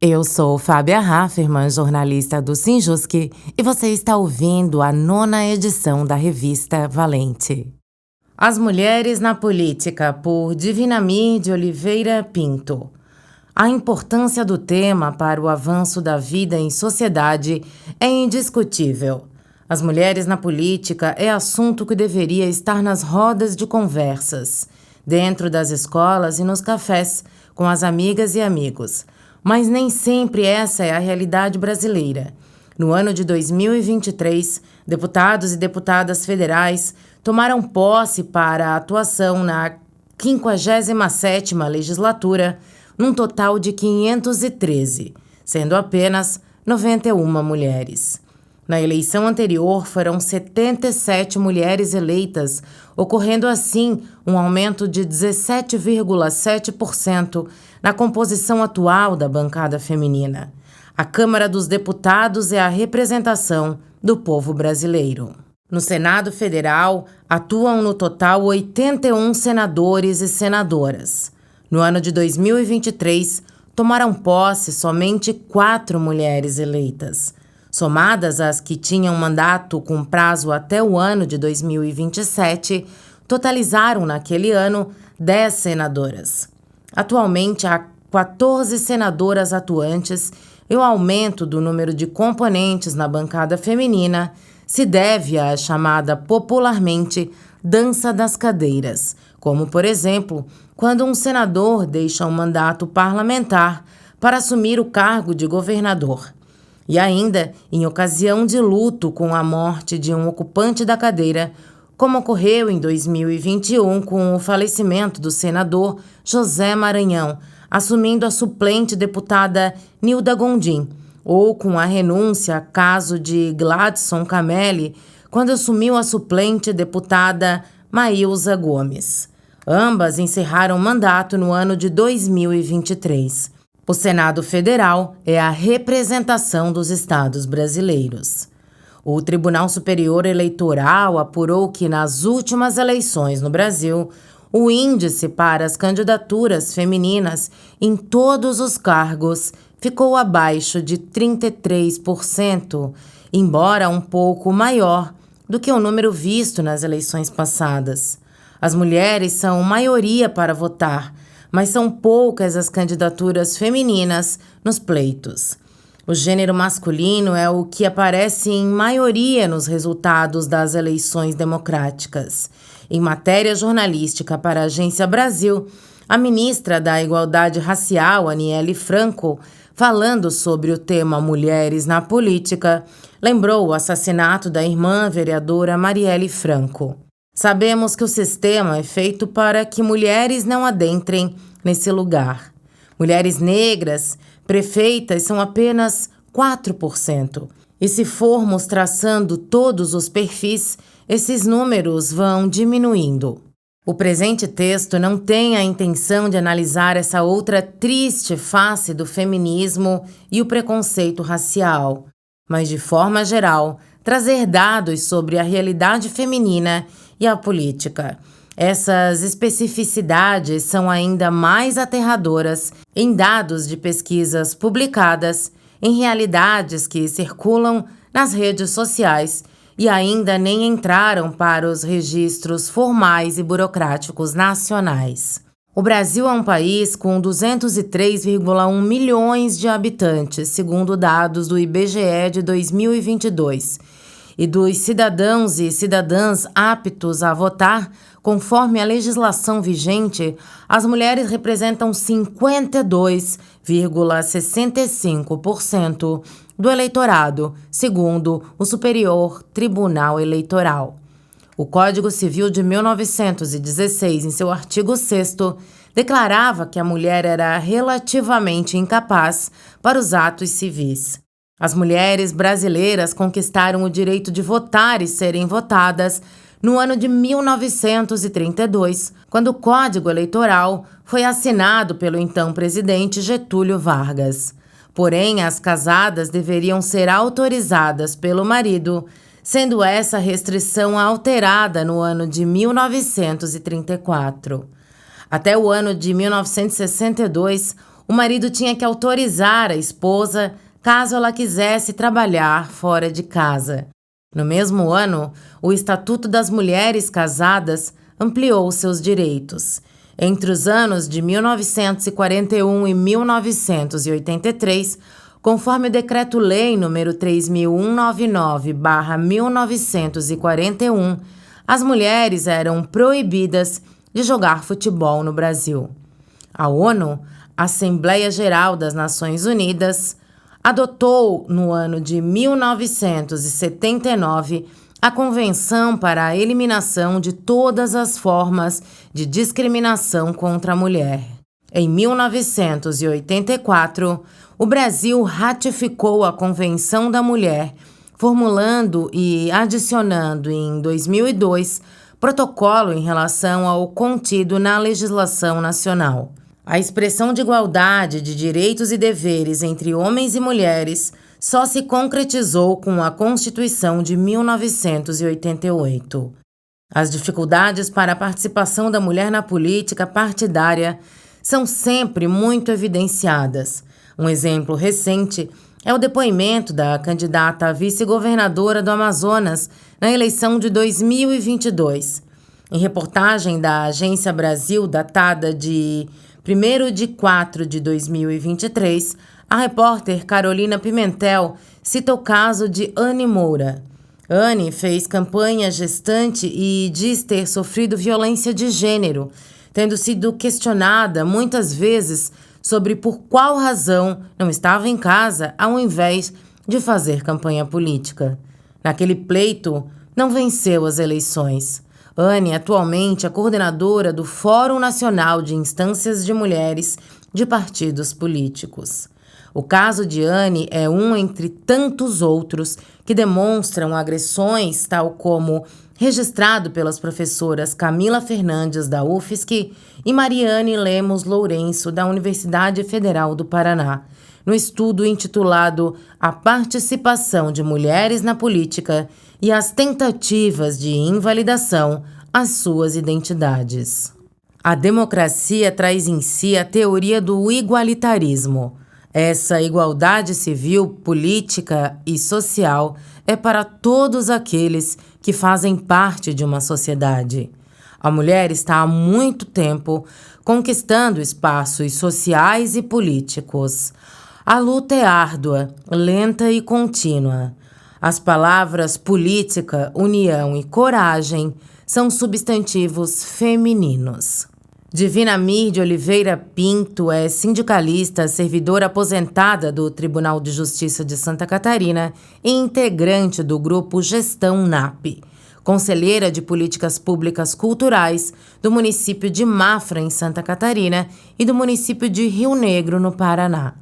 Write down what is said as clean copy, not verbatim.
Eu sou Fábia Rafferman, jornalista do Sinjusc, e você está ouvindo a 9ª edição da revista Valente. As Mulheres na Política, por Divinamir de Oliveira Pinto. A importância do tema para o avanço da vida em sociedade é indiscutível. As mulheres na política é assunto que deveria estar nas rodas de conversas, dentro das escolas e nos cafés, com as amigas e amigos. Mas nem sempre essa é a realidade brasileira. No ano de 2023, deputados e deputadas federais tomaram posse para a atuação na 57ª legislatura, num total de 513, sendo apenas 91 mulheres. Na eleição anterior, foram 77 mulheres eleitas, ocorrendo assim um aumento de 17,7% na composição atual da bancada feminina. A Câmara dos Deputados é a representação do povo brasileiro. No Senado Federal, atuam no total 81 senadores e senadoras. No ano de 2023, tomaram posse somente 4 mulheres eleitas. Somadas às que tinham mandato com prazo até o ano de 2027, totalizaram naquele ano 10 senadoras. Atualmente, há 14 senadoras atuantes e o aumento do número de componentes na bancada feminina se deve à chamada popularmente dança das cadeiras, como, por exemplo, quando um senador deixa um mandato parlamentar para assumir o cargo de governador. E ainda em ocasião de luto com a morte de um ocupante da cadeira, como ocorreu em 2021 com o falecimento do senador José Maranhão, assumindo a suplente deputada Nilda Gondim, ou com a renúncia caso de Gladson Camelli, quando assumiu a suplente deputada Maílza Gomes. Ambas encerraram mandato no ano de 2023. O Senado Federal é a representação dos estados brasileiros. O Tribunal Superior Eleitoral apurou que nas últimas eleições no Brasil, o índice para as candidaturas femininas em todos os cargos ficou abaixo de 33%, embora um pouco maior do que o número visto nas eleições passadas. As mulheres são maioria para votar, mas são poucas as candidaturas femininas nos pleitos. O gênero masculino é o que aparece em maioria nos resultados das eleições democráticas. Em matéria jornalística para a Agência Brasil, a ministra da Igualdade Racial, Aniele Franco, falando sobre o tema Mulheres na Política, lembrou o assassinato da irmã vereadora Marielle Franco. Sabemos que o sistema é feito para que mulheres não adentrem nesse lugar. Mulheres negras, prefeitas, são apenas 4%. E se formos traçando todos os perfis, esses números vão diminuindo. O presente texto não tem a intenção de analisar essa outra triste face do feminismo e o preconceito racial, mas, de forma geral, trazer dados sobre a realidade feminina e a política. Essas especificidades são ainda mais aterradoras em dados de pesquisas publicadas, em realidades que circulam nas redes sociais e ainda nem entraram para os registros formais e burocráticos nacionais. O Brasil é um país com 203,1 milhões de habitantes, segundo dados do IBGE de 2022. E dos cidadãos e cidadãs aptos a votar, conforme a legislação vigente, as mulheres representam 52,65% do eleitorado, segundo o Superior Tribunal Eleitoral. O Código Civil de 1916, em seu artigo 6º, declarava que a mulher era relativamente incapaz para os atos civis. As mulheres brasileiras conquistaram o direito de votar e serem votadas no ano de 1932, quando o Código Eleitoral foi assinado pelo então presidente Getúlio Vargas. Porém, as casadas deveriam ser autorizadas pelo marido, sendo essa restrição alterada no ano de 1934. Até o ano de 1962, o marido tinha que autorizar a esposa caso ela quisesse trabalhar fora de casa. No mesmo ano, o Estatuto das Mulheres Casadas ampliou seus direitos. Entre os anos de 1941 e 1983, conforme o Decreto-Lei nº 3.199/1941, as mulheres eram proibidas de jogar futebol no Brasil. A ONU, Assembleia Geral das Nações Unidas, adotou no ano de 1979 a Convenção para a Eliminação de Todas as Formas de Discriminação contra a Mulher. Em 1984, o Brasil ratificou a Convenção da Mulher, formulando e adicionando em 2002 protocolo em relação ao contido na legislação nacional. A expressão de igualdade de direitos e deveres entre homens e mulheres só se concretizou com a Constituição de 1988. As dificuldades para a participação da mulher na política partidária são sempre muito evidenciadas. Um exemplo recente é o depoimento da candidata a vice-governadora do Amazonas na eleição de 2022. Em reportagem da Agência Brasil, datada de 1º de 4 de 2023, a repórter Carolina Pimentel cita o caso de Anne Moura. Anne fez campanha gestante e diz ter sofrido violência de gênero, tendo sido questionada muitas vezes sobre por qual razão não estava em casa ao invés de fazer campanha política. Naquele pleito, não venceu as eleições. Anne atualmente é coordenadora do Fórum Nacional de Instâncias de Mulheres de Partidos Políticos. O caso de Anne é um entre tantos outros que demonstram agressões, tal como registrado pelas professoras Camila Fernandes, da UFSC, e Mariane Lemos Lourenço, da Universidade Federal do Paraná, no estudo intitulado A Participação de Mulheres na Política e as Tentativas de Invalidação às Suas Identidades. A democracia traz em si a teoria do igualitarismo. Essa igualdade civil, política e social é para todos aqueles que fazem parte de uma sociedade. A mulher está há muito tempo conquistando espaços sociais e políticos. A luta é árdua, lenta e contínua. As palavras política, união e coragem são substantivos femininos. Divina Mir de Oliveira Pinto é sindicalista, servidora aposentada do Tribunal de Justiça de Santa Catarina e integrante do grupo Gestão NAP, conselheira de Políticas Públicas Culturais do município de Mafra, em Santa Catarina, e do município de Rio Negro, no Paraná.